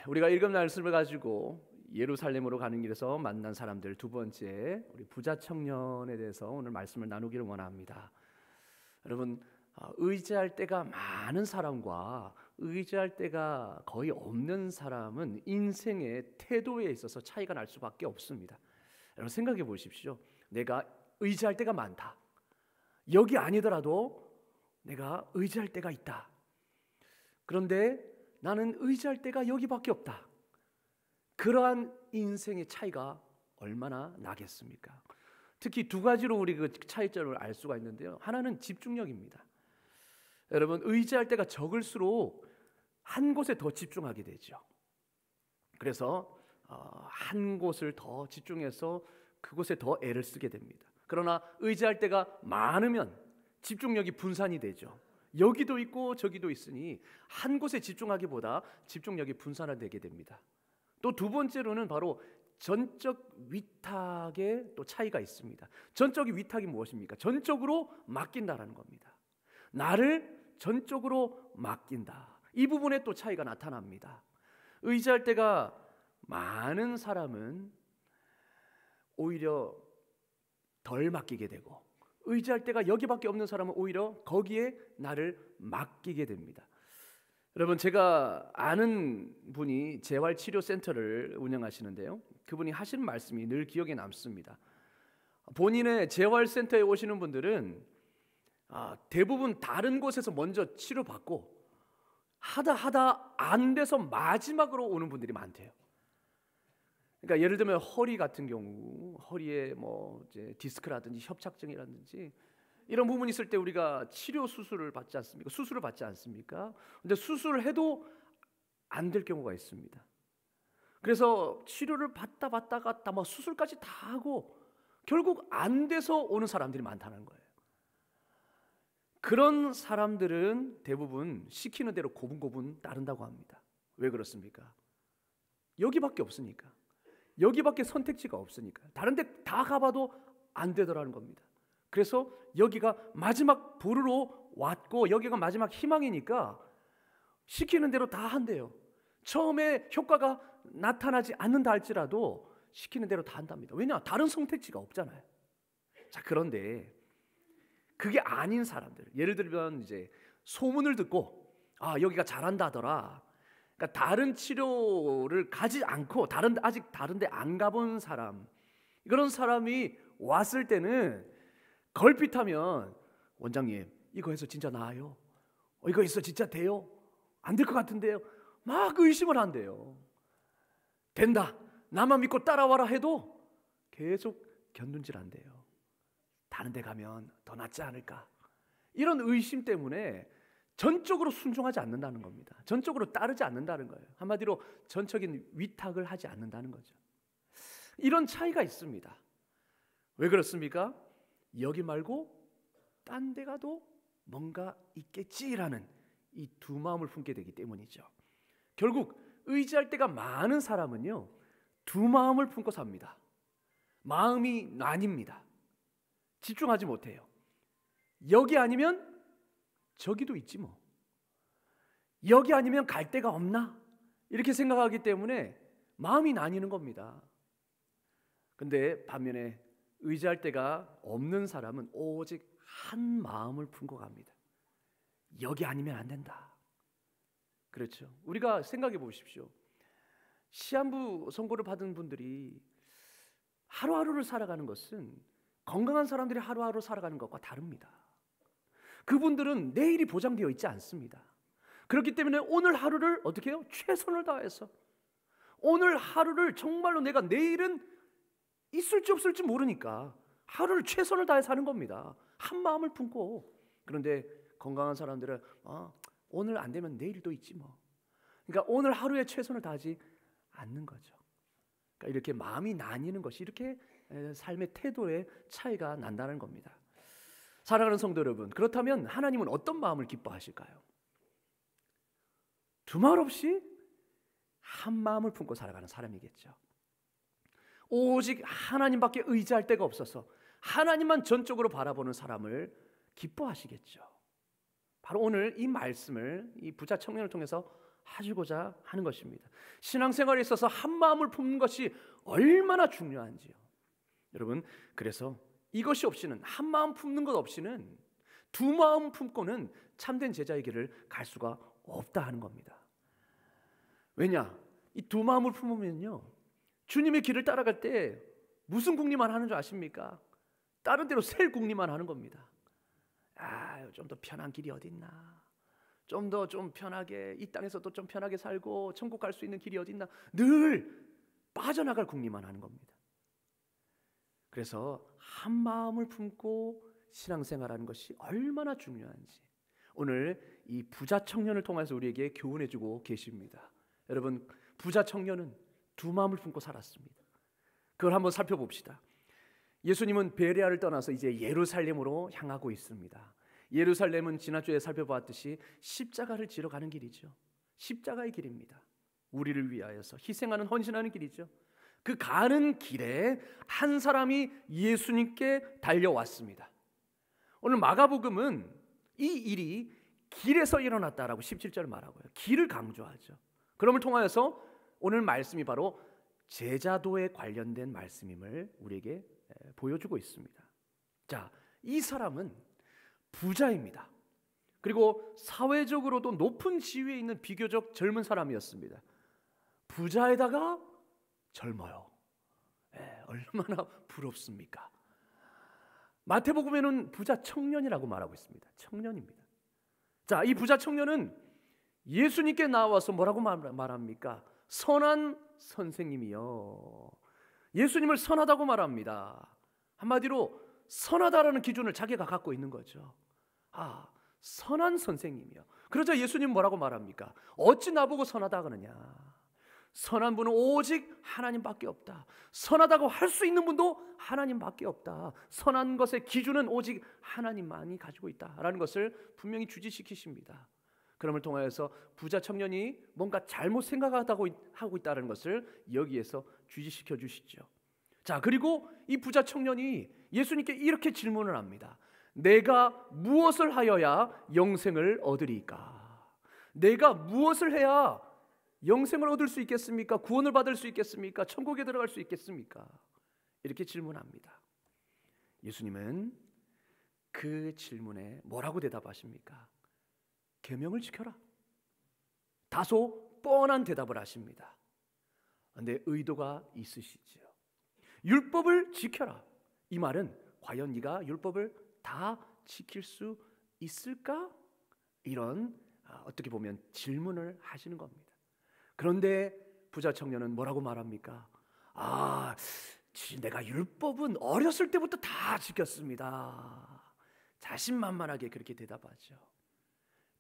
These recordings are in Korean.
우리가 읽은 말씀을 가지고 예루살렘으로 가는 길에서 만난 사람들 두 번째, 우리 부자 청년에 대해서 오늘 말씀을 나누기를 원합니다. 여러분, 의지할 때가 많은 사람과 의지할 때가 거의 없는 사람은 인생의 태도에 있어서 차이가 날 수밖에 없습니다. 여러분 생각해 보십시오. 내가 의지할 때가 많다. 여기 아니더라도 내가 의지할 때가 있다. 그런데 나는 의지할 때가 여기밖에 없다. 그러한 인생의 차이가 얼마나 나겠습니까? 특히 두 가지로 우리 그 차이점을 알 수가 있는데요. 하나는 집중력입니다. 여러분, 의지할 때가 적을수록 한 곳에 더 집중하게 되죠. 그래서 한 곳을 더 집중해서 그곳에 더 애를 쓰게 됩니다. 그러나 의지할 때가 많으면 집중력이 분산이 되죠. 여기도 있고 저기도 있으니 한 곳에 집중하기보다 집중력이 분산화되게 됩니다. 또 두 번째로는 바로 전적 위탁의 또 차이가 있습니다. 전적 위탁이 무엇입니까? 전적으로 맡긴다라는 겁니다. 나를 전적으로 맡긴다. 이 부분에 또 차이가 나타납니다. 의지할 때가 많은 사람은 오히려 덜 맡기게 되고, 의지할 때가 여기밖에 없는 사람은 오히려 거기에 나를 맡기게 됩니다. 여러분, 제가 아는 분이 재활치료센터를 운영하시는데요, 그분이 하신 말씀이 늘 기억에 남습니다. 본인의 재활센터에 오시는 분들은 대부분 다른 곳에서 먼저 치료받고 하다 안 돼서 마지막으로 오는 분들이 많대요. 그러니까 예를 들면 허리 같은 경우, 허리에 뭐 이제 디스크라든지 협착증이라든지 이런 부분이 있을 때 우리가 치료 수술을 받지 않습니까? 수술을 받지 않습니까? 근데 수술을 해도 안 될 경우가 있습니다. 그래서 치료를 받다가 뭐 수술까지 다 하고 결국 안 돼서 오는 사람들이 많다는 거예요. 그런 사람들은 대부분 시키는 대로 고분고분 따른다고 합니다. 왜 그렇습니까? 여기밖에 없으니까. 여기밖에 선택지가 없으니까. 다른 데 다 가봐도 안 되더라는 겁니다. 그래서 여기가 마지막 보루로 왔고 여기가 마지막 희망이니까 시키는 대로 다 한대요. 처음에 효과가 나타나지 않는다 할지라도 시키는 대로 다 한답니다. 왜냐? 다른 선택지가 없잖아요. 자, 그런데 그게 아닌 사람들, 예를 들면 이제 소문을 듣고 여기가 잘한다 하더라. 그러니까 다른 치료를 가지 않고 아직 다른 데 안 가본 사람, 그런 사람이 왔을 때는 걸핏하면 원장님 이거 해서 진짜 나아요? 이거 해서 진짜 돼요? 안 될 것 같은데요? 막 의심을 한대요. 된다, 나만 믿고 따라와라 해도 계속 견눈질한대요. 다른 데 가면 더 낫지 않을까? 이런 의심 때문에 전적으로 순종하지 않는다는 겁니다. 전적으로 따르지 않는다는 거예요. 한마디로 전적인 위탁을 하지 않는다는 거죠. 이런 차이가 있습니다. 왜 그렇습니까? 여기 말고 딴 데 가도 뭔가 있겠지라는 이 두 마음을 품게 되기 때문이죠. 결국 의지할 때가 많은 사람은요, 두 마음을 품고 삽니다. 마음이 나뉩니다. 집중하지 못해요. 여기 아니면 저기도 있지 뭐. 여기 아니면 갈 데가 없나? 이렇게 생각하기 때문에 마음이 나뉘는 겁니다. 근데 반면에 의지할 데가 없는 사람은 오직 한 마음을 품고 갑니다. 여기 아니면 안 된다. 그렇죠. 우리가 생각해 보십시오. 시한부 선고를 받은 분들이 하루하루를 살아가는 것은 건강한 사람들이 하루하루 살아가는 것과 다릅니다. 그분들은 내일이 보장되어 있지 않습니다. 그렇기 때문에 오늘 하루를 어떻게 해요? 최선을 다해서 오늘 하루를 정말로 내가 내일은 있을지 없을지 모르니까 하루를 최선을 다해 사는 겁니다. 한 마음을 품고. 그런데 건강한 사람들은 오늘 안 되면 내일도 있지 뭐. 그러니까 오늘 하루에 최선을 다하지 않는 거죠. 그러니까 이렇게 마음이 나뉘는 것이 이렇게 삶의 태도에 차이가 난다는 겁니다. 사랑하는 성도 여러분, 그렇다면 하나님은 어떤 마음을 기뻐하실까요? 두말 없이 한 마음을 품고 살아가는 사람이겠죠. 오직 하나님밖에 의지할 데가 없어서 하나님만 전적으로 바라보는 사람을 기뻐하시겠죠. 바로 오늘 이 말씀을 이 부자 청년을 통해서 하시고자 하는 것입니다. 신앙생활에 있어서 한 마음을 품는 것이 얼마나 중요한지요. 여러분, 그래서 이것이 없이는, 한 마음 품는 것 없이는, 두 마음 품고는 참된 제자의 길을 갈 수가 없다 하는 겁니다. 왜냐? 이 두 마음을 품으면요, 주님의 길을 따라갈 때 무슨 궁리만 하는 줄 아십니까? 다른 데로 셀 궁리만 하는 겁니다. 좀 더 편한 길이 어디 있나? 좀 더 편하게, 이 땅에서도 좀 편하게 살고 천국 갈 수 있는 길이 어디 있나? 늘 빠져나갈 궁리만 하는 겁니다. 그래서 한 마음을 품고 신앙생활하는 것이 얼마나 중요한지 오늘 이 부자 청년을 통해서 우리에게 교훈해주고 계십니다. 여러분, 부자 청년은 두 마음을 품고 살았습니다. 그걸 한번 살펴봅시다. 예수님은 베레아를 떠나서 이제 예루살렘으로 향하고 있습니다. 예루살렘은 지난주에 살펴보았듯이 십자가를 지러 가는 길이죠. 십자가의 길입니다. 우리를 위하여서 희생하는, 헌신하는 길이죠. 그 가는 길에 한 사람이 예수님께 달려왔습니다. 오늘 마가복음은 이 일이 길에서 일어났다라고 17절 말하고요. 길을 강조하죠. 그럼을 통하여서 오늘 말씀이 바로 제자도에 관련된 말씀임을 우리에게 보여주고 있습니다. 자, 이 사람은 부자입니다. 그리고 사회적으로도 높은 지위에 있는 비교적 젊은 사람이었습니다. 부자에다가 젊어요. 얼마나 부럽습니까? 마태복음에는 부자 청년이라고 말하고 있습니다. 청년입니다. 자, 이 부자 청년은 예수님께 나와서 뭐라고 말합니까? 선한 선생님이요. 예수님을 선하다고 말합니다. 한마디로 선하다라는 기준을 자기가 갖고 있는 거죠. 선한 선생님이요. 그러자 예수님 뭐라고 말합니까? 어찌 나보고 선하다 그러냐? 선한 분은 오직 하나님밖에 없다. 선하다고 할 수 있는 분도 하나님밖에 없다. 선한 것의 기준은 오직 하나님만이 가지고 있다라는 것을 분명히 주지시키십니다. 그럼을 통하여서 부자 청년이 뭔가 잘못 생각하고 있다는 것을 여기에서 주지시켜 주시죠. 자, 그리고 이 부자 청년이 예수님께 이렇게 질문을 합니다. 내가 무엇을 하여야 영생을 얻으리까? 내가 무엇을 해야 영생을 얻을 수 있겠습니까? 구원을 받을 수 있겠습니까? 천국에 들어갈 수 있겠습니까? 이렇게 질문합니다. 예수님은 그 질문에 뭐라고 대답하십니까? 계명을 지켜라. 다소 뻔한 대답을 하십니다. 그런데 의도가 있으시지요. 율법을 지켜라. 이 말은 과연 네가 율법을 다 지킬 수 있을까? 이런 어떻게 보면 질문을 하시는 겁니다. 그런데 부자 청년은 뭐라고 말합니까? 내가 율법은 어렸을 때부터 다 지켰습니다. 자신만만하게 그렇게 대답하죠.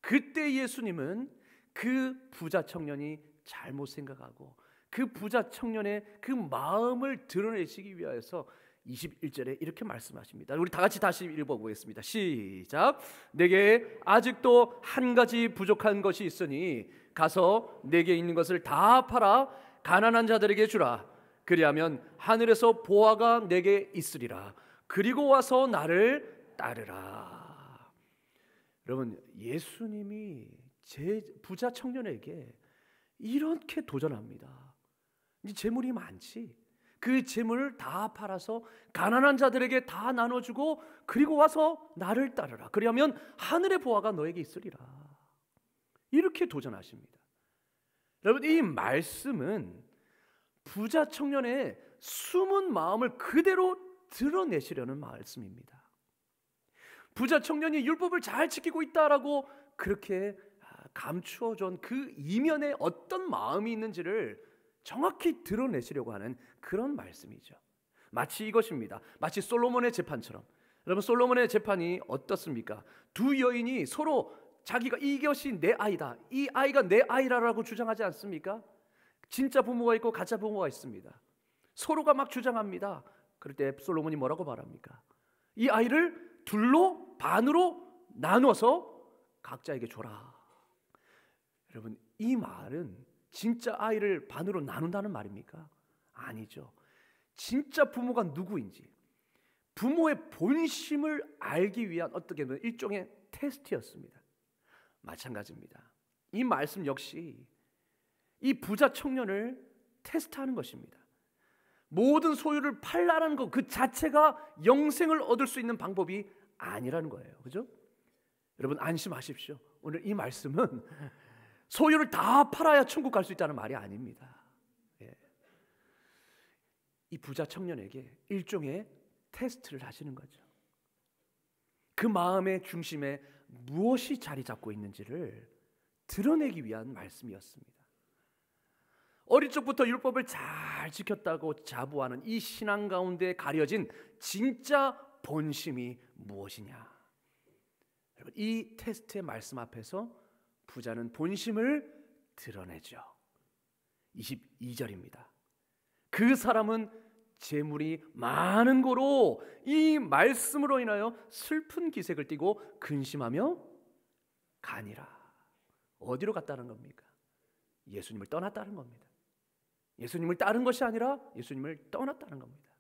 그때 예수님은 그 부자 청년이 잘못 생각하고 그 부자 청년의 그 마음을 드러내시기 위하여서 21절에 이렇게 말씀하십니다. 우리 다 같이 다시 읽어보겠습니다. 시작. 내게 아직도 한 가지 부족한 것이 있으니 가서 내게 있는 것을 다 팔아 가난한 자들에게 주라. 그리하면 하늘에서 보화가 내게 있으리라. 그리고 와서 나를 따르라. 여러분, 예수님이 부자 청년에게 이렇게 도전합니다. 네 재물이 많지? 그 재물을 다 팔아서 가난한 자들에게 다 나눠주고 그리고 와서 나를 따르라. 그리하면 하늘의 보화가 너에게 있으리라. 이렇게 도전하십니다. 여러분, 이 말씀은 부자 청년의 숨은 마음을 그대로 드러내시려는 말씀입니다. 부자 청년이 율법을 잘 지키고 있다라고 그렇게 감추어준 그 이면에 어떤 마음이 있는지를 정확히 드러내시려고 하는 그런 말씀이죠. 마치 이것입니다. 마치 솔로몬의 재판처럼. 여러분, 솔로몬의 재판이 어떻습니까? 두 여인이 서로 자기가 이것이 내 아이다, 이 아이가 내 아이라고 주장하지 않습니까? 진짜 부모가 있고 가짜 부모가 있습니다. 서로가 막 주장합니다. 그럴 때 솔로몬이 뭐라고 말합니까? 이 아이를 둘로 반으로 나눠서 각자에게 줘라. 여러분, 이 말은 진짜 아이를 반으로 나눈다는 말입니까? 아니죠. 진짜 부모가 누구인지, 부모의 본심을 알기 위한 어떻게 보면 일종의 테스트였습니다. 마찬가지입니다. 이 말씀 역시 이 부자 청년을 테스트하는 것입니다. 모든 소유를 팔라는 것 그 자체가 영생을 얻을 수 있는 방법이 아니라는 거예요. 그죠? 여러분 안심하십시오. 오늘 이 말씀은 소유를 다 팔아야 천국 갈 수 있다는 말이 아닙니다. 예. 이 부자 청년에게 일종의 테스트를 하시는 거죠. 그 마음의 중심에 무엇이 자리 잡고 있는지를 드러내기 위한 말씀이었습니다. 어릴 적부터 율법을 잘 지켰다고 자부하는 이 신앙 가운데 가려진 진짜 본심이 무엇이냐? 여러분, 이 테스트의 말씀 앞에서 부자는 본심을 드러내죠. 22절입니다. 그 사람은 재물이 많은 고로 이 말씀으로 인하여 슬픈 기색을 띠고 근심하며 가니라. 어디로 갔다는 겁니까? 예수님을 떠났다는 겁니다. 예수님을 따른 것이 아니라 예수님을 떠났다는 겁니다.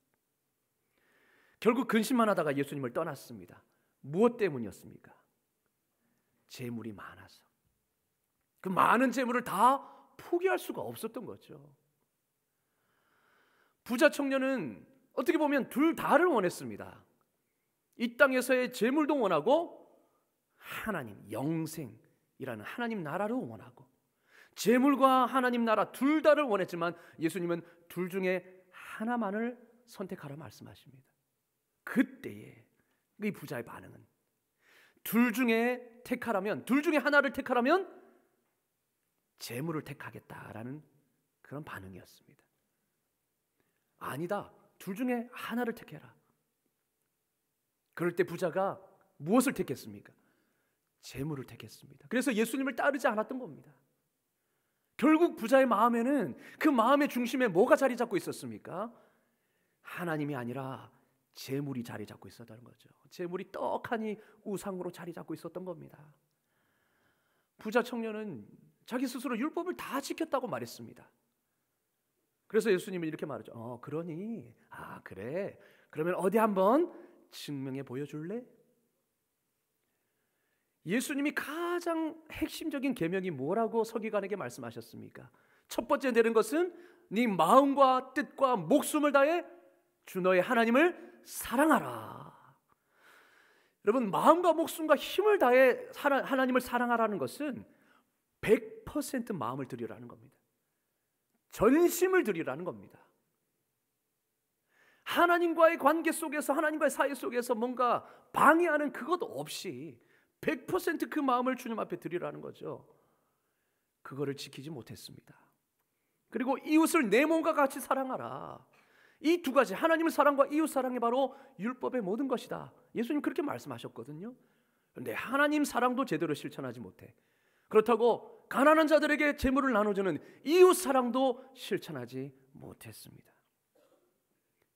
결국 근심만 하다가 예수님을 떠났습니다. 무엇 때문이었습니까? 재물이 많아서. 그 많은 재물을 다 포기할 수가 없었던 거죠. 부자 청년은 어떻게 보면 둘 다를 원했습니다. 이 땅에서의 재물도 원하고 하나님, 영생이라는 하나님 나라를 원하고 재물과 하나님 나라 둘 다를 원했지만 예수님은 둘 중에 하나만을 선택하라 말씀하십니다. 그때에 이 부자의 반응은 둘 중에 택하라면, 둘 중에 하나를 택하라면 재물을 택하겠다라는 그런 반응이었습니다. 아니다, 둘 중에 하나를 택해라. 그럴 때 부자가 무엇을 택했습니까? 재물을 택했습니다. 그래서 예수님을 따르지 않았던 겁니다. 결국 부자의 마음에는, 그 마음의 중심에 뭐가 자리 잡고 있었습니까? 하나님이 아니라 재물이 자리 잡고 있었다는 거죠. 재물이 떡하니 우상으로 자리 잡고 있었던 겁니다. 부자 청년은 자기 스스로 율법을 다 지켰다고 말했습니다. 그래서 예수님은 이렇게 말하죠. 그러니 그래, 그러면 어디 한번 증명해 보여줄래? 예수님이 가장 핵심적인 계명이 뭐라고 서기관에게 말씀하셨습니까? 첫 번째 되는 것은 네 마음과 뜻과 목숨을 다해 주 너의 하나님을 사랑하라. 여러분, 마음과 목숨과 힘을 다해 하나님을 사랑하라는 것은 100% 마음을 드리라는 겁니다. 전심을 드리라는 겁니다. 하나님과의 관계 속에서, 하나님과의 사이 속에서 뭔가 방해하는 그것 없이 100% 그 마음을 주님 앞에 드리라는 거죠. 그거를 지키지 못했습니다. 그리고 이웃을 내 몸과 같이 사랑하라. 이 두 가지, 하나님의 사랑과 이웃 사랑이 바로 율법의 모든 것이다. 예수님 그렇게 말씀하셨거든요. 그런데 하나님 사랑도 제대로 실천하지 못해. 그렇다고 가난한 자들에게 재물을 나눠주는 이웃 사랑도 실천하지 못했습니다.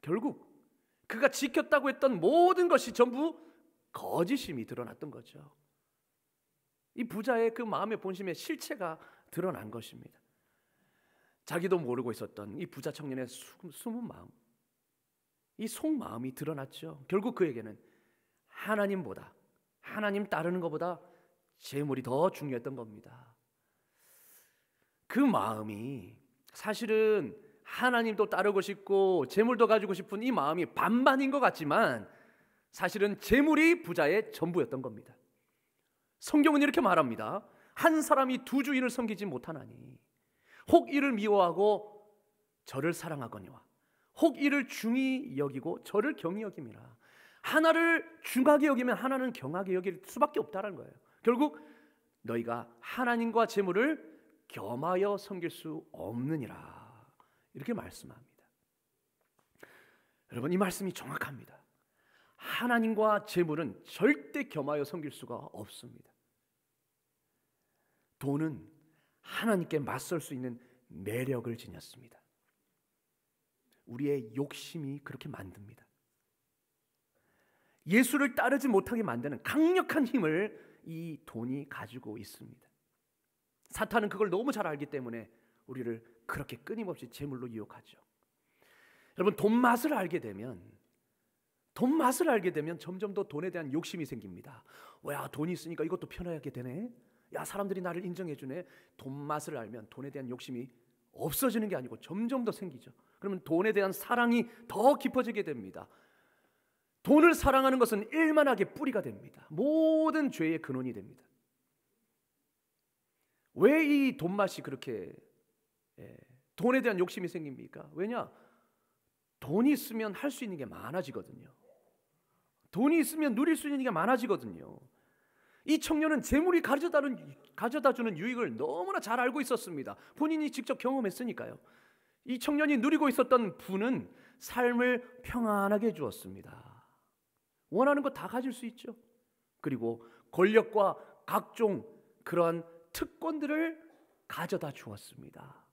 결국 그가 지켰다고 했던 모든 것이 전부 거짓임이 드러났던 거죠. 이 부자의 그 마음의 본심의 실체가 드러난 것입니다. 자기도 모르고 있었던 이 부자 청년의 숨은 마음, 이 속마음이 드러났죠. 결국 그에게는 하나님보다, 하나님 따르는 것보다 재물이 더 중요했던 겁니다. 그 마음이 사실은 하나님도 따르고 싶고 재물도 가지고 싶은 이 마음이 반반인 것 같지만 사실은 재물이 부자의 전부였던 겁니다. 성경은 이렇게 말합니다. 한 사람이 두 주인을 섬기지 못하나니 혹 이를 미워하고 저를 사랑하거니와 혹 이를 중히 여기고 저를 경히 여김이라. 하나를 중하게 여기면 하나는 경하게 여길 수밖에 없다는 거예요. 결국 너희가 하나님과 재물을 겸하여 섬길 수 없느니라, 이렇게 말씀합니다. 여러분, 이 말씀이 정확합니다. 하나님과 재물은 절대 겸하여 섬길 수가 없습니다. 돈은 하나님께 맞설 수 있는 매력을 지녔습니다. 우리의 욕심이 그렇게 만듭니다. 예수를 따르지 못하게 만드는 강력한 힘을 이 돈이 가지고 있습니다. 사탄은 그걸 너무 잘 알기 때문에 우리를 그렇게 끊임없이 재물로 유혹하죠. 여러분, 돈 맛을 알게 되면 점점 더 돈에 대한 욕심이 생깁니다. 야, 돈이 있으니까 이것도 편하게 되네. 야, 사람들이 나를 인정해 주네. 돈 맛을 알면 돈에 대한 욕심이 없어지는 게 아니고 점점 더 생기죠. 그러면 돈에 대한 사랑이 더 깊어지게 됩니다. 돈을 사랑하는 것은 일만하게 뿌리가 됩니다. 모든 죄의 근원이 됩니다. 왜 이 돈맛이 그렇게 돈에 대한 욕심이 생깁니까? 왜냐? 돈이 있으면 할 수 있는 게 많아지거든요. 돈이 있으면 누릴 수 있는 게 많아지거든요. 이 청년은 재물이 가져다 주는 유익을 너무나 잘 알고 있었습니다. 본인이 직접 경험했으니까요. 이 청년이 누리고 있었던 부는 삶을 평안하게 해주었습니다. 원하는 거 다 가질 수 있죠. 그리고 권력과 각종 그런 특권들을 가져다 주었습니다.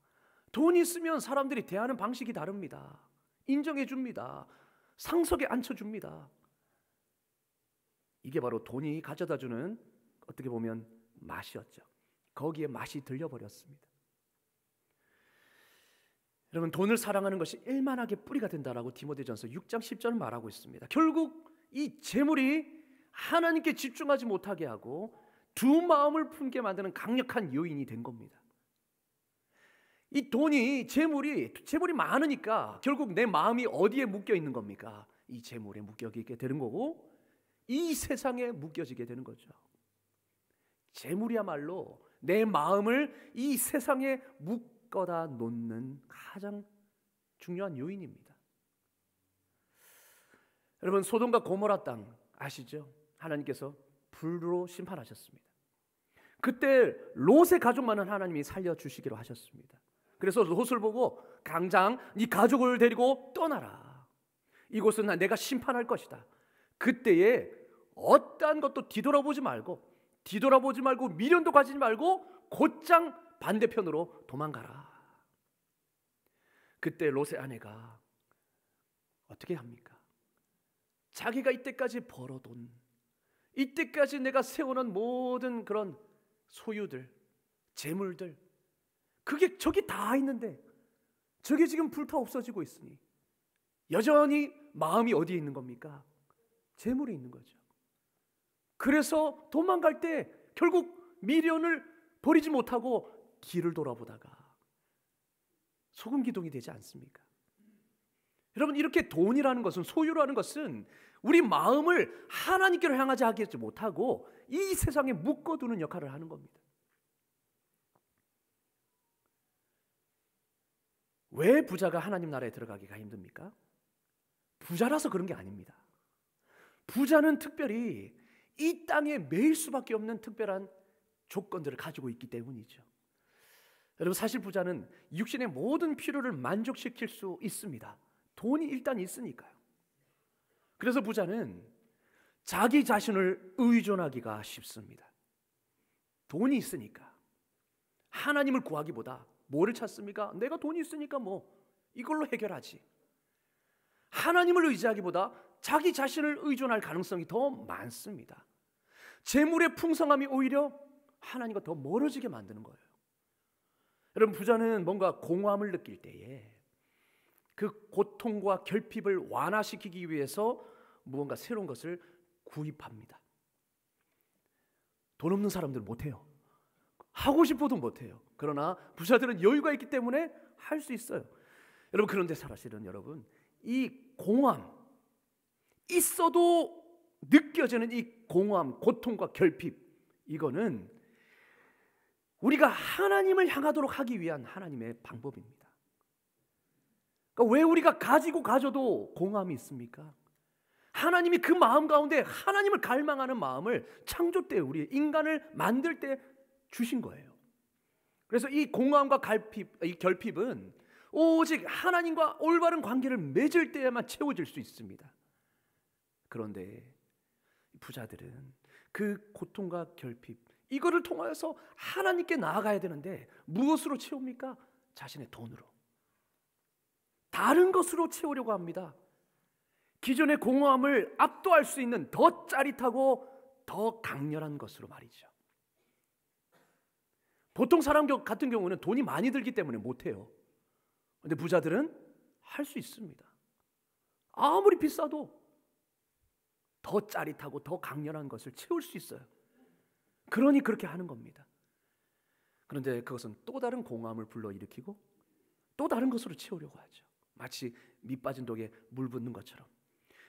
돈이 있으면 사람들이 대하는 방식이 다릅니다. 인정해 줍니다. 상석에 앉혀줍니다. 이게 바로 돈이 가져다 주는 어떻게 보면 맛이었죠. 거기에 맛이 들려버렸습니다. 여러분, 돈을 사랑하는 것이 일만하게 뿌리가 된다라고 디모데전서 6장 10절은 말하고 있습니다. 결국 이 재물이 하나님께 집중하지 못하게 하고 두 마음을 품게 만드는 강력한 요인이 된 겁니다. 이 돈이 재물이 많으니까 결국 내 마음이 어디에 묶여 있는 겁니까? 이 재물에 묶여 있게 되는 거고 이 세상에 묶여지게 되는 거죠. 재물이야말로 내 마음을 이 세상에 묶어다 놓는 가장 중요한 요인입니다. 여러분, 소돔과 고모라 땅 아시죠? 하나님께서 불로 심판하셨습니다. 그때 롯의 가족만은 하나님이 살려주시기로 하셨습니다. 그래서 롯을 보고 당장 네 가족을 데리고 떠나라. 이곳은 내가 심판할 것이다. 그때에 어떠한 것도 뒤돌아보지 말고 미련도 가지지 말고 곧장 반대편으로 도망가라. 그때 롯의 아내가 어떻게 합니까? 자기가 이때까지 벌어둔, 이때까지 내가 세워놓은 모든 그런 소유들, 재물들, 그게 저기 다 있는데 저게 지금 불타 없어지고 있으니 여전히 마음이 어디에 있는 겁니까? 재물에 있는 거죠. 그래서 도망갈 때 결국 미련을 버리지 못하고 길을 돌아보다가 소금기둥이 되지 않습니까? 여러분, 이렇게 돈이라는 것은, 소유라는 것은 우리 마음을 하나님께로 향하지 하지 못하고 이 세상에 묶어두는 역할을 하는 겁니다. 왜 부자가 하나님 나라에 들어가기가 힘듭니까? 부자라서 그런 게 아닙니다. 부자는 특별히 이 땅에 매일 수밖에 없는 특별한 조건들을 가지고 있기 때문이죠. 여러분, 사실 부자는 육신의 모든 필요를 만족시킬 수 있습니다. 돈이 일단 있으니까요. 그래서 부자는 자기 자신을 의존하기가 쉽습니다. 돈이 있으니까. 하나님을 구하기보다 뭐를 찾습니까? 내가 돈이 있으니까 뭐 이걸로 해결하지. 하나님을 의지하기보다 자기 자신을 의존할 가능성이 더 많습니다. 재물의 풍성함이 오히려 하나님과 더 멀어지게 만드는 거예요. 여러분, 부자는 뭔가 공허함을 느낄 때에 그 고통과 결핍을 완화시키기 위해서 무언가 새로운 것을 구입합니다. 돈 없는 사람들은 못해요. 하고 싶어도 못해요. 그러나 부자들은 여유가 있기 때문에 할 수 있어요. 여러분, 그런데 사실은 여러분, 이 공허함, 있어도 느껴지는 이 공허함, 고통과 결핍, 이거는 우리가 하나님을 향하도록 하기 위한 하나님의 방법입니다. 그러니까 왜 우리가 가져도 공허함이 있습니까? 하나님이 그 마음 가운데 하나님을 갈망하는 마음을 창조 때, 우리 인간을 만들 때 주신 거예요. 그래서 이 공허함과 이 결핍은 오직 하나님과 올바른 관계를 맺을 때에만 채워질 수 있습니다. 그런데 부자들은 그 고통과 결핍, 이거를 통하여서 하나님께 나아가야 되는데 무엇으로 채웁니까? 자신의 돈으로, 다른 것으로 채우려고 합니다. 기존의 공허함을 압도할 수 있는 더 짜릿하고 더 강렬한 것으로 말이죠. 보통 사람 같은 경우는 돈이 많이 들기 때문에 못해요. 그런데 부자들은 할 수 있습니다. 아무리 비싸도 더 짜릿하고 더 강렬한 것을 채울 수 있어요. 그러니 그렇게 하는 겁니다. 그런데 그것은 또 다른 공허함을 불러일으키고 또 다른 것으로 채우려고 하죠. 마치 밑 빠진 독에 물 붓는 것처럼.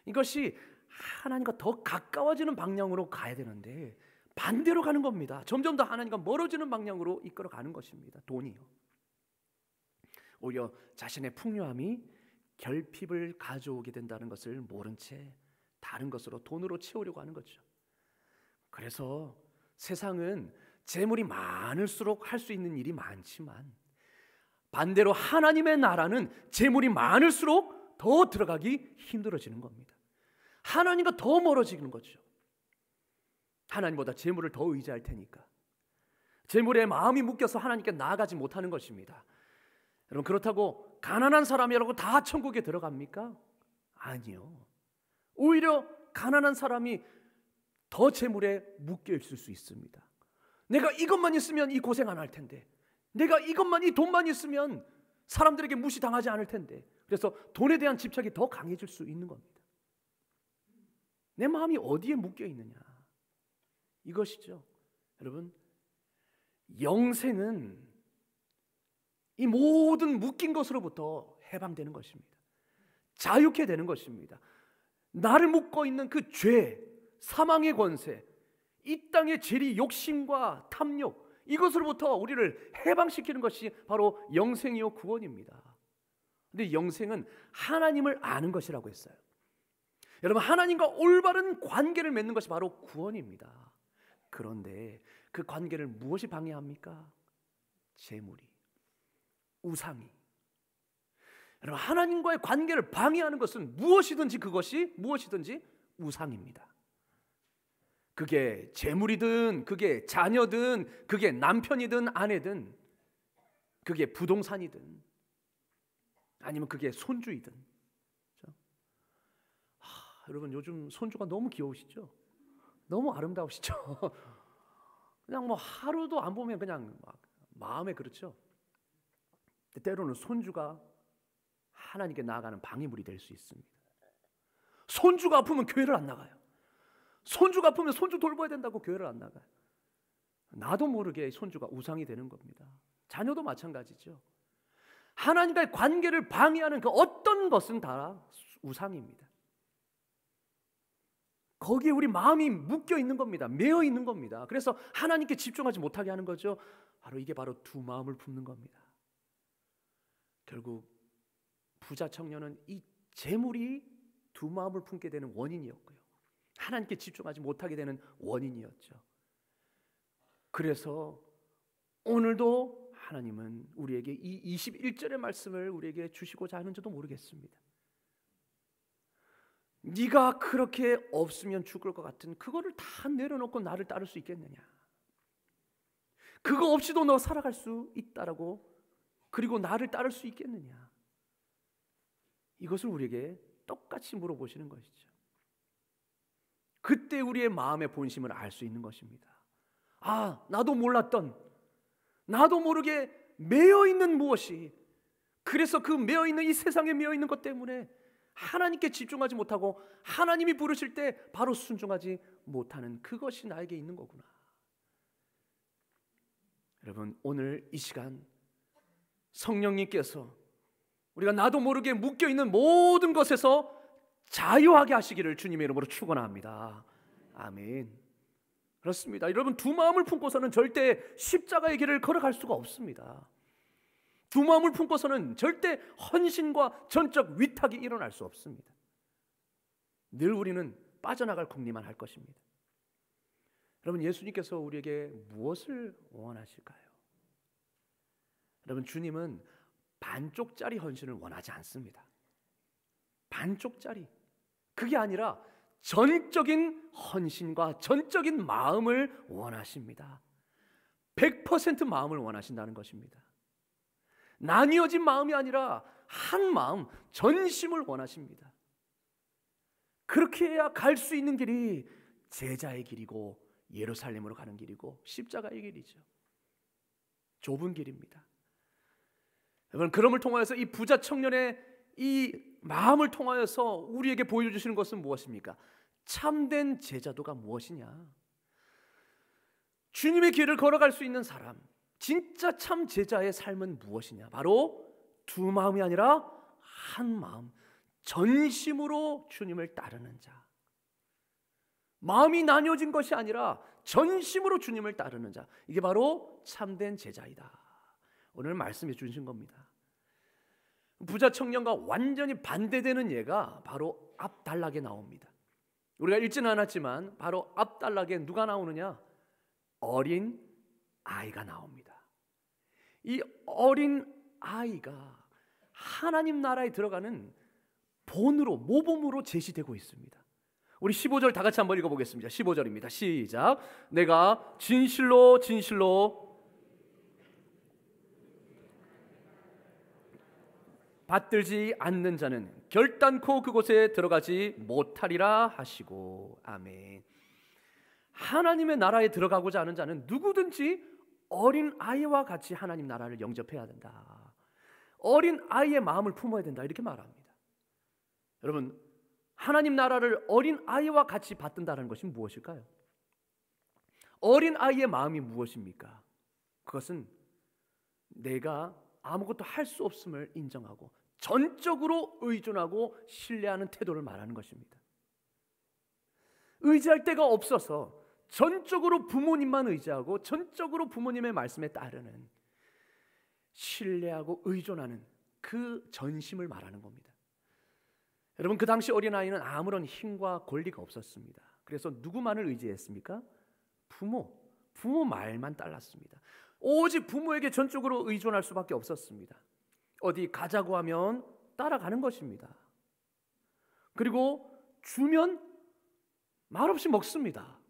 이것이 하나님과 더 가까워지는 방향으로 가야 되는데 반대로 가는 겁니다. 점점 더 하나님과 멀어지는 방향으로 이끌어가는 것입니다. 돈이요. 오히려 자신의 풍요함이 결핍을 가져오게 된다는 것을 모른 채 다른 것으로 돈으로 채우려고 하는 거죠. 그래서 세상은 재물이 많을수록 할 수 있는 일이 많지만 반대로 하나님의 나라는 재물이 많을수록 더 들어가기 힘들어지는 겁니다. 하나님과 더 멀어지는 거죠. 하나님보다 재물을 더 의지할 테니까 재물에 마음이 묶여서 하나님께 나아가지 못하는 것입니다. 여러분, 그렇다고 가난한 사람이라고 다 천국에 들어갑니까? 아니요. 오히려 가난한 사람이 더 재물에 묶여 있을 수 있습니다. 내가 이것만 있으면 이 고생 안 할 텐데, 내가 이것만, 이 돈만 있으면 사람들에게 무시당하지 않을 텐데, 그래서 돈에 대한 집착이 더 강해질 수 있는 겁니다. 내 마음이 어디에 묶여 있느냐, 이것이죠. 여러분, 영생은 이 모든 묶인 것으로부터 해방되는 것입니다. 자유케 되는 것입니다. 나를 묶고 있는 그 죄, 사망의 권세, 이 땅의 죄리, 욕심과 탐욕, 이것으로부터 우리를 해방시키는 것이 바로 영생이요 구원입니다. 근데 영생은 하나님을 아는 것이라고 했어요. 여러분, 하나님과 올바른 관계를 맺는 것이 바로 구원입니다. 그런데 그 관계를 무엇이 방해합니까? 재물이, 우상이. 여러분, 하나님과의 관계를 방해하는 것은 무엇이든지 그것이 무엇이든지 우상입니다. 그게 재물이든 그게 자녀든 그게 남편이든 아내든 그게 부동산이든 아니면 그게 손주이든. 그렇죠? 여러분, 요즘 손주가 너무 귀여우시죠? 너무 아름다우시죠? 그냥 뭐 하루도 안 보면 그냥 막 마음에 그렇죠? 때로는 손주가 하나님께 나아가는 방해물이 될 수 있습니다. 손주가 아프면 교회를 안 나가요. 손주가 아프면 손주 돌봐야 된다고 교회를 안 나가요. 나도 모르게 손주가 우상이 되는 겁니다. 자녀도 마찬가지죠. 하나님과의 관계를 방해하는 그 어떤 것은 다 우상입니다. 거기에 우리 마음이 묶여 있는 겁니다. 매여 있는 겁니다. 그래서 하나님께 집중하지 못하게 하는 거죠. 이게 바로 두 마음을 품는 겁니다. 결국 부자 청년은 이 재물이 두 마음을 품게 되는 원인이었고요, 하나님께 집중하지 못하게 되는 원인이었죠. 그래서 오늘도 하나님은 우리에게 이 21절의 말씀을 우리에게 주시고자 하는지도 모르겠습니다. 네가 그렇게 없으면 죽을 것 같은 그거를 다 내려놓고 나를 따를 수 있겠느냐? 그거 없이도 너 살아갈 수 있다라고, 그리고 나를 따를 수 있겠느냐? 이것을 우리에게 똑같이 물어보시는 것이죠. 그때 우리의 마음의 본심을 알 수 있는 것입니다. 나도 몰랐던, 나도 모르게 매여있는 무엇이, 그래서 그 매여있는 이 세상에 매여있는 것 때문에 하나님께 집중하지 못하고 하나님이 부르실 때 바로 순종하지 못하는 그것이 나에게 있는 거구나. 여러분, 오늘 이 시간 성령님께서 우리가 나도 모르게 묶여있는 모든 것에서 자유하게 하시기를 주님의 이름으로 축원합니다. 아멘. 그렇습니다. 여러분, 두 마음을 품고서는 절대 십자가의 길을 걸어갈 수가 없습니다. 두 마음을 품고서는 절대 헌신과 전적 위탁이 일어날 수 없습니다. 늘 우리는 빠져나갈 궁리만 할 것입니다. 여러분, 예수님께서 우리에게 무엇을 원하실까요? 여러분, 주님은 반쪽짜리 헌신을 원하지 않습니다. 반쪽짜리, 그게 아니라 전적인 헌신과 전적인 마음을 원하십니다. 100% 마음을 원하신다는 것입니다. 나뉘어진 마음이 아니라 한 마음, 전심을 원하십니다. 그렇게 해야 갈 수 있는 길이 제자의 길이고 예루살렘으로 가는 길이고 십자가의 길이죠. 좁은 길입니다. 여러분, 그럼을 통하여서 이 부자 청년의 이 마음을 통하여서 우리에게 보여주시는 것은 무엇입니까? 참된 제자도가 무엇이냐? 주님의 길을 걸어갈 수 있는 사람, 진짜 참 제자의 삶은 무엇이냐? 바로 두 마음이 아니라 한 마음, 전심으로 주님을 따르는 자. 마음이 나뉘어진 것이 아니라 전심으로 주님을 따르는 자. 이게 바로 참된 제자이다. 오늘 말씀해 주신 겁니다. 부자 청년과 완전히 반대되는 예가 바로 앞 단락에 나옵니다. 우리가 읽지는 않았지만 바로 앞 단락에 누가 나오느냐? 어린 아이가 나옵니다. 이 어린 아이가 하나님 나라에 들어가는 본으로, 모범으로 제시되고 있습니다. 우리 15절 다 같이 한번 읽어보겠습니다. 15절입니다. 시작. 내가 진실로 진실로 받들지 않는 자는 결단코 그곳에 들어가지 못하리라 하시고. 아멘. 하나님의 나라에 들어가고자 하는 자는 누구든지 어린 아이와 같이 하나님 나라를 영접해야 된다. 어린 아이의 마음을 품어야 된다. 이렇게 말합니다. 여러분, 하나님 나라를 어린 아이와 같이 받든다는 것이 무엇일까요? 어린 아이의 마음이 무엇입니까? 그것은 내가 아무것도 할 수 없음을 인정하고 전적으로 의존하고 신뢰하는 태도를 말하는 것입니다. 의지할 데가 없어서 전적으로 부모님만 의지하고 전적으로 부모님의 말씀에 따르는, 신뢰하고 의존하는 그 전심을 말하는 겁니다. 여러분, 그 당시 어린아이는 아무런 힘과 권리가 없었습니다. 그래서 누구만을 의지했습니까? 부모 말만 따랐습니다. 오직 부모에게 전적으로 의존할 수밖에 없었습니다. 어디 가자고 하면 따라가는 것입니다. 그리고 주면 말없이 먹습니다.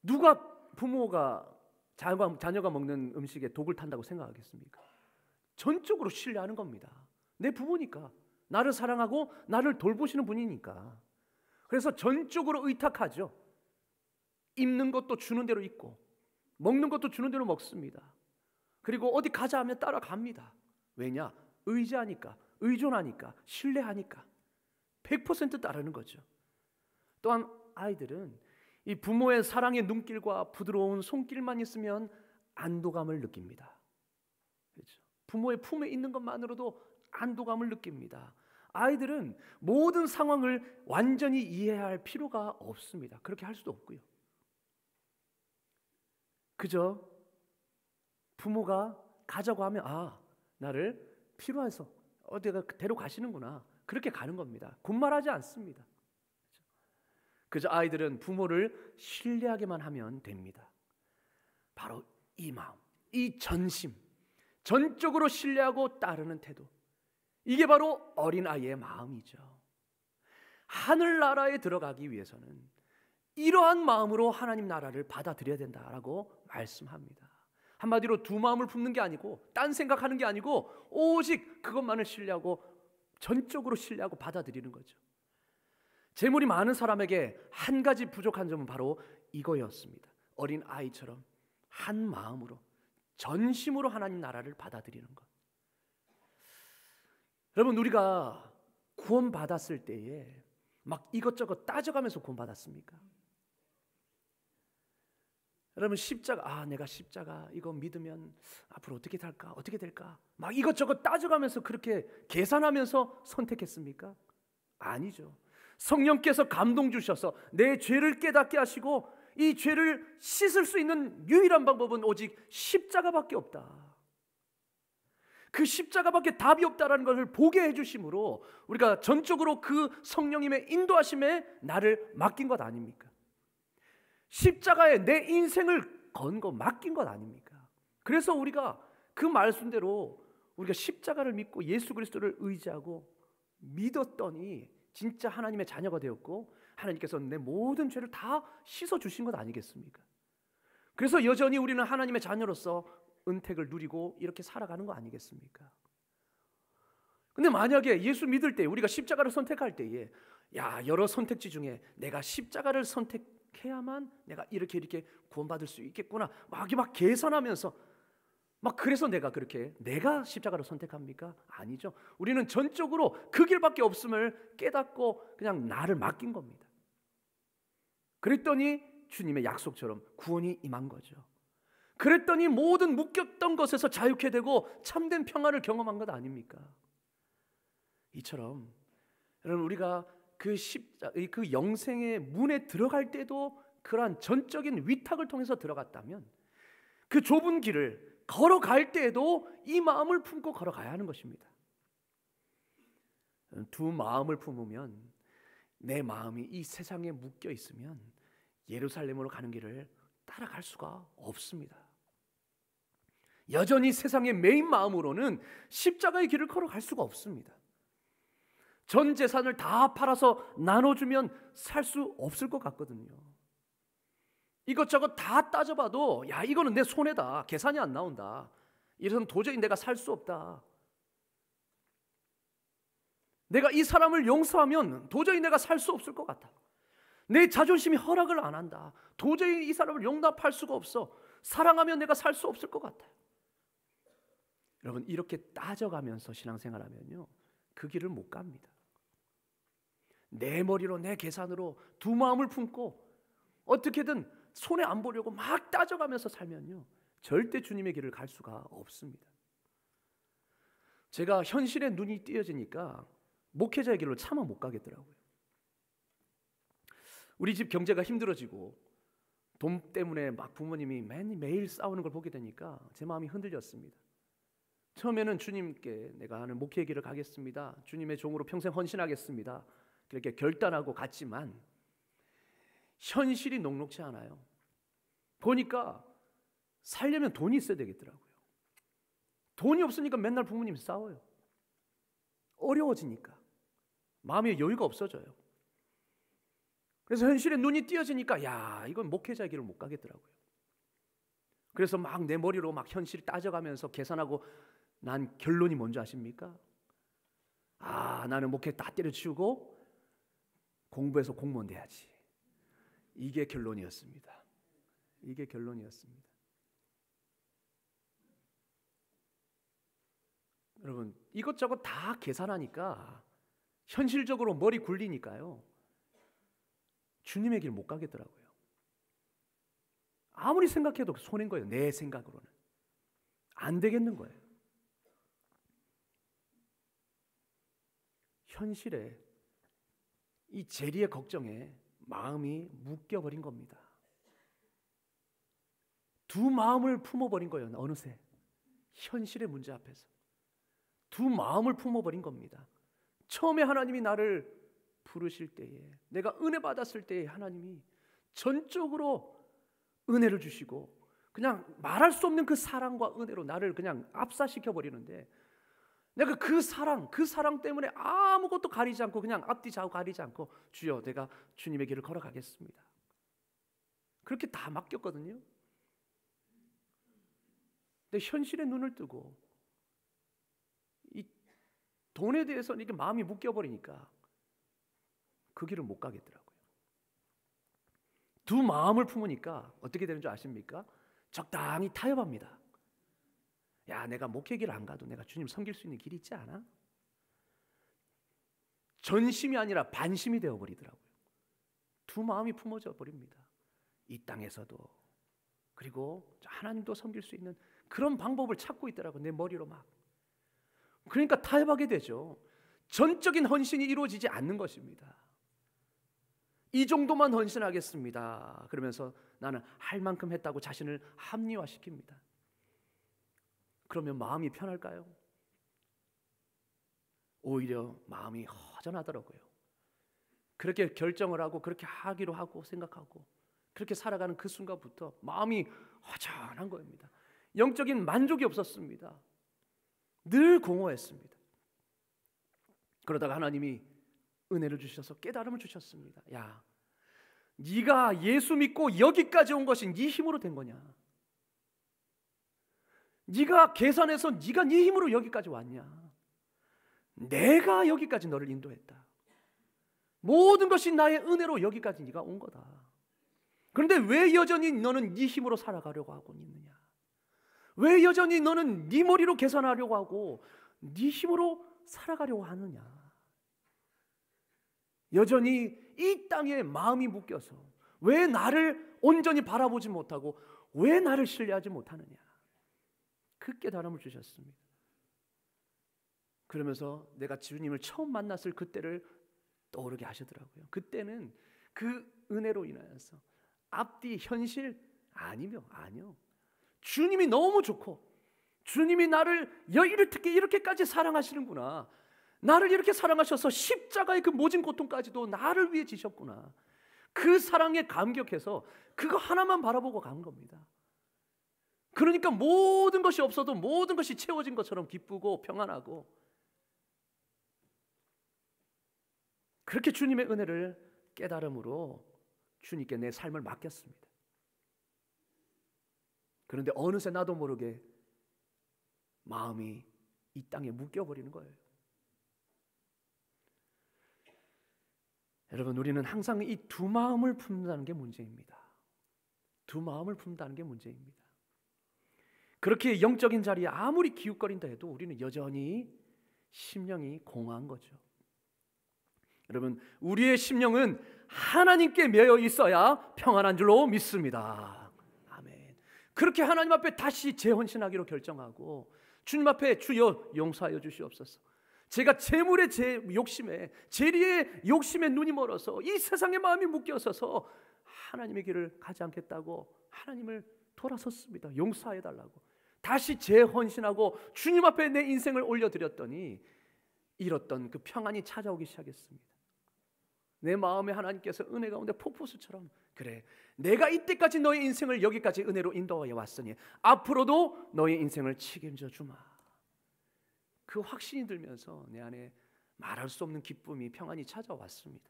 누가 부모가 자녀가 먹는 음식에 독을 탄다고 생각하겠습니까? 전적으로 신뢰하는 겁니다. 내 부모니까, 나를 사랑하고 나를 돌보시는 분이니까. 그래서 전적으로 의탁하죠. 입는 것도 주는 대로 입고 먹는 것도 주는 대로 먹습니다. 그리고 어디 가자 하면 따라갑니다. 왜냐? 의지하니까, 의존하니까, 신뢰하니까 100% 따르는 거죠. 또한 아이들은 이 부모의 사랑의 눈길과 부드러운 손길만 있으면 안도감을 느낍니다. 그렇죠? 부모의 품에 있는 것만으로도 안도감을 느낍니다. 아이들은 모든 상황을 완전히 이해할 필요가 없습니다. 그렇게 할 수도 없고요. 그저 부모가 가자고 하면 나를 필요해서 어디가 데려가시는구나, 그렇게 가는 겁니다. 군말하지 않습니다. 그저 아이들은 부모를 신뢰하게만 하면 됩니다. 바로 이 마음, 이 전심, 전적으로 신뢰하고 따르는 태도, 이게 바로 어린아이의 마음이죠. 하늘나라에 들어가기 위해서는 이러한 마음으로 하나님 나라를 받아들여야 된다라고 말씀합니다. 한마디로 두 마음을 품는 게 아니고, 딴 생각하는 게 아니고, 오직 그것만을 신뢰하고 전적으로 신뢰하고 받아들이는 거죠. 재물이 많은 사람에게 한 가지 부족한 점은 바로 이거였습니다. 어린 아이처럼 한 마음으로 전심으로 하나님 나라를 받아들이는 것. 여러분, 우리가 구원받았을 때에 막 이것저것 따져가면서 구원받았습니까? 여러분, 십자가, 내가 십자가 이거 믿으면 앞으로 어떻게 될까? 어떻게 될까? 막 이것저것 따져가면서 그렇게 계산하면서 선택했습니까? 아니죠. 성령께서 감동 주셔서 내 죄를 깨닫게 하시고 이 죄를 씻을 수 있는 유일한 방법은 오직 십자가밖에 없다. 그 십자가밖에 답이 없다라는 것을 보게 해주심으로 우리가 전적으로 그 성령님의 인도하심에 나를 맡긴 것 아닙니까? 십자가에 내 인생을 건 거, 맡긴 것 아닙니까? 그래서 우리가 그 말씀대로 우리가 십자가를 믿고 예수 그리스도를 의지하고 믿었더니 진짜 하나님의 자녀가 되었고, 하나님께서 내 모든 죄를 다 씻어주신 것 아니겠습니까? 그래서 여전히 우리는 하나님의 자녀로서 은택을 누리고 이렇게 살아가는 거 아니겠습니까? 근데 만약에 예수 믿을 때, 우리가 십자가를 선택할 때에 여러 선택지 중에 내가 십자가를 선택해야만 내가 이렇게 구원받을 수 있겠구나 막 계산하면서 그래서 내가 십자가를 선택합니까? 아니죠. 우리는 전적으로 그 길밖에 없음을 깨닫고 그냥 나를 맡긴 겁니다. 그랬더니 주님의 약속처럼 구원이 임한 거죠. 그랬더니 모든 묶였던 것에서 자유케 되고 참된 평안을 경험한 것 아닙니까? 이처럼 여러분, 우리가 그 영생의 문에 들어갈 때도 그러한 전적인 위탁을 통해서 들어갔다면, 그 좁은 길을 걸어갈 때에도 이 마음을 품고 걸어가야 하는 것입니다. 두 마음을 품으면, 내 마음이 이 세상에 묶여 있으면 예루살렘으로 가는 길을 따라갈 수가 없습니다. 여전히 세상의 메인 마음으로는 십자가의 길을 걸어갈 수가 없습니다. 전 재산을 다 팔아서 나눠주면 살 수 없을 것 같거든요. 이것저것 다 따져봐도 야, 이거는 내 손해다, 계산이 안 나온다, 이래서는 도저히 내가 살 수 없다, 내가 이 사람을 용서하면 도저히 내가 살 수 없을 것 같아, 내 자존심이 허락을 안 한다, 도저히 이 사람을 용납할 수가 없어, 사랑하면 내가 살 수 없을 것 같아요. 여러분, 이렇게 따져가면서 신앙생활하면요, 그 길을 못 갑니다. 내 머리로, 내 계산으로 두 마음을 품고 어떻게든 손해 안 보려고 막 따져가면서 살면요, 절대 주님의 길을 갈 수가 없습니다. 제가 현실에 눈이 띄어지니까 목회자의 길로 차마 못 가겠더라고요. 우리 집 경제가 힘들어지고 돈 때문에 막 부모님이 매일 싸우는 걸 보게 되니까 제 마음이 흔들렸습니다. 처음에는 주님께 내가 하는 목회의 길을 가겠습니다, 주님의 종으로 평생 헌신하겠습니다, 그렇게 결단하고 갔지만 현실이 녹록지 않아요. 보니까 살려면 돈이 있어야 되겠더라고요. 돈이 없으니까 맨날 부모님 싸워요. 어려워지니까 마음의 여유가 없어져요. 그래서 현실에 눈이 띄어지니까 야, 이건 목회자의 길을 못 가겠더라고요. 그래서 막 내 머리로 막 현실을 따져가면서 계산하고 난 결론이 뭔지 아십니까? 아, 나는 목회 다 때려치우고 공부해서 공무원 돼야지. 이게 결론이었습니다. 이게 결론이었습니다. 여러분, 이것저것 다 계산하니까 현실적으로 머리 굴리니까요, 주님의 길 못 가겠더라고요. 아무리 생각해도 손해인 거예요. 내 생각으로는 안 되겠는 거예요. 현실에, 이 재리의 걱정에 마음이 묶여버린 겁니다. 두 마음을 품어버린 거예요. 어느새 현실의 문제 앞에서 두 마음을 품어버린 겁니다. 처음에 하나님이 나를 부르실 때에, 내가 은혜 받았을 때에 하나님이 전적으로 은혜를 주시고 그냥 말할 수 없는 그 사랑과 은혜로 나를 그냥 압사시켜 버리는데, 내가 그 사랑 때문에 아무것도 가리지 않고 그냥 앞뒤 좌우 가리지 않고 주여, 내가 주님의 길을 걸어가겠습니다, 그렇게 다 맡겼거든요. 근데 현실에 눈을 뜨고 이 돈에 대해서 이렇게 마음이 묶여버리니까 그 길을 못 가겠더라고요. 두 마음을 품으니까 어떻게 되는 줄 아십니까? 적당히 타협합니다. 야, 내가 목회 길 안 가도 내가 주님 섬길 수 있는 길이 있지 않아? 전심이 아니라 반심이 되어버리더라고요. 두 마음이 품어져 버립니다. 이 땅에서도, 그리고 하나님도 섬길 수 있는 그런 방법을 찾고 있더라고요. 내 머리로 막. 그러니까 타협하게 되죠. 전적인 헌신이 이루어지지 않는 것입니다. 이 정도만 헌신하겠습니다, 그러면서 나는 할 만큼 했다고 자신을 합리화시킵니다. 그러면 마음이 편할까요? 오히려 마음이 허전하더라고요. 그렇게 결정을 하고 그렇게 하기로 하고 생각하고 그렇게 살아가는 그 순간부터 마음이 허전한 겁니다. 영적인 만족이 없었습니다. 늘 공허했습니다. 그러다가 하나님이 은혜를 주셔서 깨달음을 주셨습니다. 야, 네가 예수 믿고 여기까지 온 것이 네 힘으로 된 거냐? 네가 계산해서 네가 네 힘으로 여기까지 왔냐? 내가 여기까지 너를 인도했다. 모든 것이 나의 은혜로 여기까지 네가 온 거다. 그런데 왜 여전히 너는 네 힘으로 살아가려고 하고 있느냐? 왜 여전히 너는 네 머리로 계산하려고 하고 네 힘으로 살아가려고 하느냐? 여전히 이 땅에 마음이 묶여서 왜 나를 온전히 바라보지 못하고 왜 나를 신뢰하지 못하느냐? 그 깨달음을 주셨습니다. 그러면서 내가 주님을 처음 만났을 그때를 떠오르게 하시더라고요. 그때는 그 은혜로 인하여서 앞뒤 현실 아니요. 주님이 너무 좋고 주님이 나를 이렇게까지 사랑하시는구나. 나를 이렇게 사랑하셔서 십자가의 그 모진 고통까지도 나를 위해 지셨구나. 그 사랑에 감격해서 그거 하나만 바라보고 간 겁니다. 그러니까 모든 것이 없어도 모든 것이 채워진 것처럼 기쁘고 평안하고, 그렇게 주님의 은혜를 깨달음으로 주님께 내 삶을 맡겼습니다. 그런데 어느새 나도 모르게 마음이 이 땅에 묶여버리는 거예요. 여러분, 우리는 항상 이 두 마음을 품는다는 게 문제입니다. 두 마음을 품는다는 게 문제입니다. 그렇게 영적인 자리에 아무리 기웃거린다 해도 우리는 여전히 심령이 공허한 거죠. 여러분, 우리의 심령은 하나님께 매여 있어야 평안한 줄로 믿습니다. 아멘. 그렇게 하나님 앞에 다시 재헌신하기로 결정하고 주님 앞에 주여 용서하여 주시옵소서. 제가 재물의 제 욕심에, 재리의 욕심에 눈이 멀어서 이 세상의 마음이 묶여서서 하나님의 길을 가지 않겠다고 하나님을 돌아섰습니다. 용서해 달라고 다시 재헌신하고 주님 앞에 내 인생을 올려드렸더니 잃었던 그 평안이 찾아오기 시작했습니다. 내 마음에 하나님께서 은혜 가운데 폭포수처럼, 그래, 내가 이때까지 너의 인생을 여기까지 은혜로 인도하여 왔으니 앞으로도 너의 인생을 책임져 주마. 그 확신이 들면서 내 안에 말할 수 없는 기쁨이, 평안이 찾아왔습니다.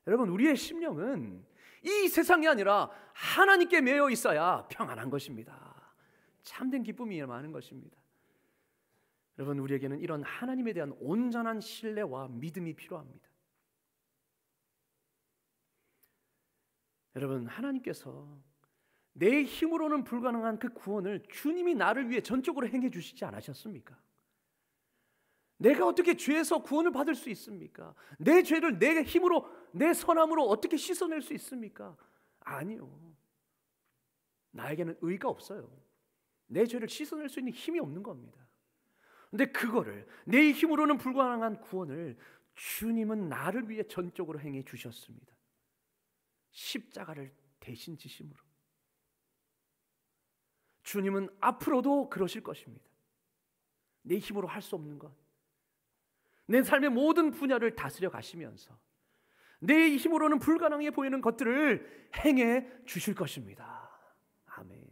여러분, 우리의 심령은 이 세상이 아니라 하나님께 매여 있어야 평안한 것입니다. 참된 기쁨이 많은 것입니다. 여러분, 우리에게는 이런 하나님에 대한 온전한 신뢰와 믿음이 필요합니다. 여러분, 하나님께서 내 힘으로는 불가능한 그 구원을 주님이 나를 위해 전적으로 행해 주시지 않으셨습니까? 내가 어떻게 죄에서 구원을 받을 수 있습니까? 내 죄를 내 힘으로, 내 선함으로 어떻게 씻어낼 수 있습니까? 아니요. 나에게는 의가 없어요. 내 죄를 씻어낼 수 있는 힘이 없는 겁니다. 근데 그거를, 내 힘으로는 불가능한 구원을 주님은 나를 위해 전적으로 행해 주셨습니다. 십자가를 대신 지심으로. 주님은 앞으로도 그러실 것입니다. 내 힘으로 할 수 없는 것, 내 삶의 모든 분야를 다스려 가시면서 내 힘으로는 불가능해 보이는 것들을 행해 주실 것입니다. 아멘.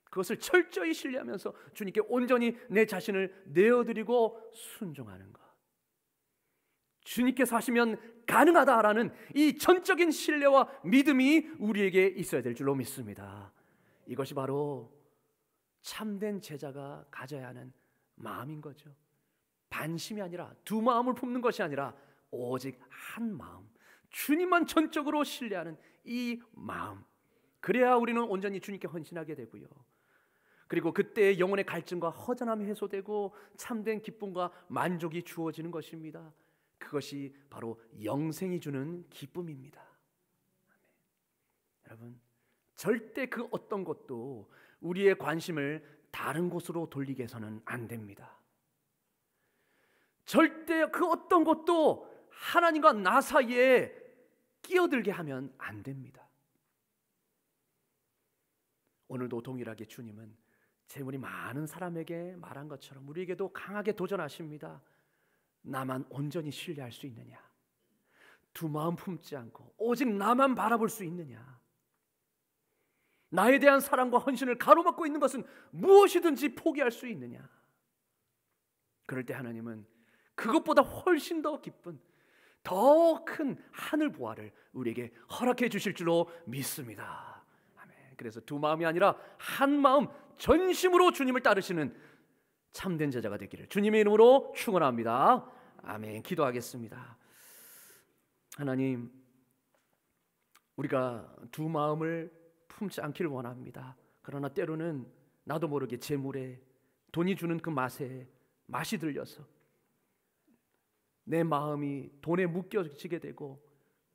그것을 철저히 신뢰하면서 주님께 온전히 내 자신을 내어드리고 순종하는 것, 주님께서 하시면 가능하다라는 이 전적인 신뢰와 믿음이 우리에게 있어야 될 줄로 믿습니다. 이것이 바로 참된 제자가 가져야 하는 마음인 거죠. 반심이 아니라, 두 마음을 품는 것이 아니라 오직 한 마음, 주님만 전적으로 신뢰하는 이 마음, 그래야 우리는 온전히 주님께 헌신하게 되고요. 그리고 그때 영혼의 갈증과 허전함이 해소되고 참된 기쁨과 만족이 주어지는 것입니다. 그것이 바로 영생이 주는 기쁨입니다. 여러분, 절대 그 어떤 것도 우리의 관심을 다른 곳으로 돌리게 해서는 안 됩니다. 절대 그 어떤 것도 하나님과 나 사이에 끼어들게 하면 안 됩니다. 오늘도 동일하게 주님은 재물이 많은 사람에게 말한 것처럼 우리에게도 강하게 도전하십니다. 나만 온전히 신뢰할 수 있느냐? 두 마음 품지 않고 오직 나만 바라볼 수 있느냐? 나에 대한 사랑과 헌신을 가로막고 있는 것은 무엇이든지 포기할 수 있느냐? 그럴 때 하나님은 그것보다 훨씬 더 기쁜, 더 큰 하늘 보화를 우리에게 허락해 주실 줄로 믿습니다. 아멘. 그래서 두 마음이 아니라 한 마음, 전심으로 주님을 따르시는 참된 제자가 되기를 주님의 이름으로 축원합니다. 아멘. 기도하겠습니다. 하나님, 우리가 두 마음을 품지 않기를 원합니다. 그러나 때로는 나도 모르게 재물에, 돈이 주는 그 맛이 들려서 내 마음이 돈에 묶여지게 되고,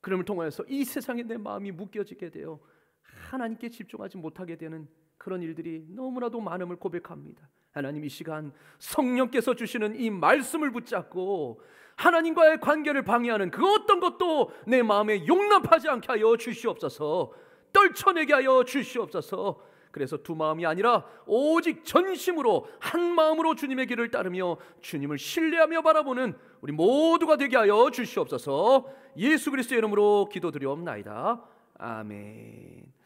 그럼을 통하여서 이 세상에 내 마음이 묶여지게 되어 하나님께 집중하지 못하게 되는 그런 일들이 너무나도 많음을 고백합니다. 하나님, 이 시간 성령께서 주시는 이 말씀을 붙잡고 하나님과의 관계를 방해하는 그 어떤 것도 내 마음에 용납하지 않게 하여 주시옵소서. 떨쳐내게 하여 주시옵소서. 그래서 두 마음이 아니라 오직 전심으로 한 마음으로 주님의 길을 따르며 주님을 신뢰하며 바라보는 우리 모두가 되게 하여 주시옵소서. 예수 그리스도의 이름으로 기도드리옵나이다. 아멘.